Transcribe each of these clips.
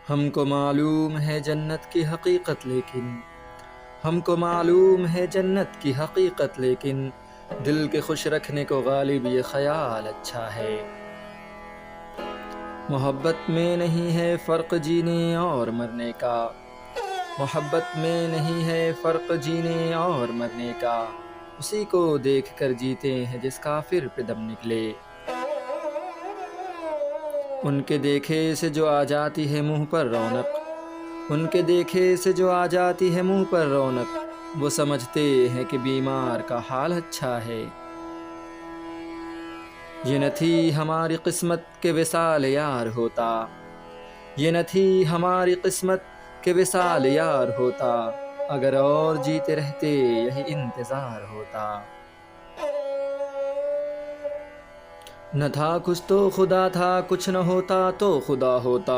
ہم کو معلوم ہے جنت کی حقیقت لیکن ہم کو معلوم ہے جنت کی حقیقت لیکن دل کے خوش رکھنے کو غالب یہ خیال اچھا ہے۔ محبت میں نہیں ہے فرق جینے اور مرنے کا، محبت میں نہیں ہے فرق جینے اور مرنے کا، اسی کو دیکھ کر جیتے ہیں جس کافر پہ دم نکلے۔ ان کے دیکھے سے جو آ جاتی ہے منہ پر رونق، ان کے دیکھے سے جو آ جاتی ہے منہ پر رونق، وہ سمجھتے ہیں کہ بیمار کا حال اچھا ہے۔ یہ نہ تھی ہماری قسمت کہ وصال یار ہوتا، یہ نہ تھی ہماری قسمت کہ وصال یار ہوتا، اگر اور جیتے رہتے یہی انتظار ہوتا۔ نہ تھا کچھ تو خدا تھا، کچھ نہ ہوتا تو خدا ہوتا،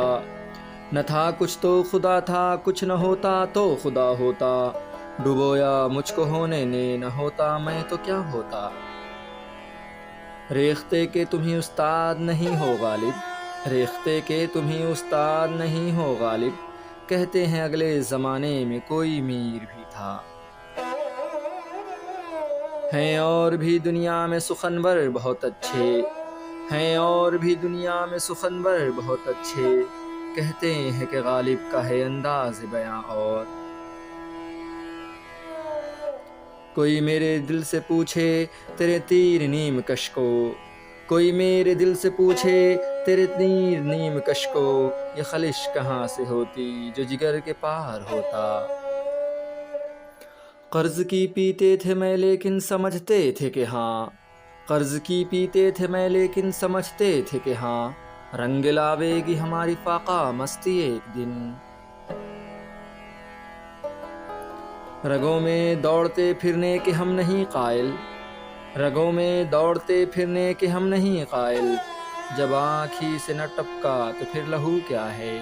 نہ تھا کچھ تو خدا تھا، کچھ نہ ہوتا تو خدا ہوتا، ڈبویا مجھ کو ہونے نے نہ ہوتا میں تو کیا ہوتا۔ ریختہ کہ تمہیں استاد نہیں ہو غالب، ریختہ کہ تمہیں استاد نہیں ہو غالب، کہتے ہیں اگلے زمانے میں کوئی میر بھی تھا۔ ہیں اور بھی دنیا میں سخنور بہت اچھے، ہیں اور بھی دنیا میں سخنور بہت اچھے، کہتے ہیں کہ غالب کا ہے انداز بیاں اور۔ کوئی میرے دل سے پوچھے تیرے تیر نیم کش کو، کوئی میرے دل سے پوچھے تیرے تیر نیم کش کو، یہ خلش کہاں سے ہوتی جو جگر کے پار ہوتا۔ قرض کی پیتے تھے میں لیکن سمجھتے تھے کہ ہاں، قرض کی پیتے تھے میں لیکن سمجھتے تھے کہ ہاں، رنگ لاوے گی ہماری فاقہ مستی ایک دن۔ رگوں میں دوڑتے پھرنے کے ہم نہیں قائل، رگوں میں دوڑتے پھرنے کے ہم نہیں قائل، جب آنکھ ہی سے نہ ٹپکا تو پھر لہو کیا ہے۔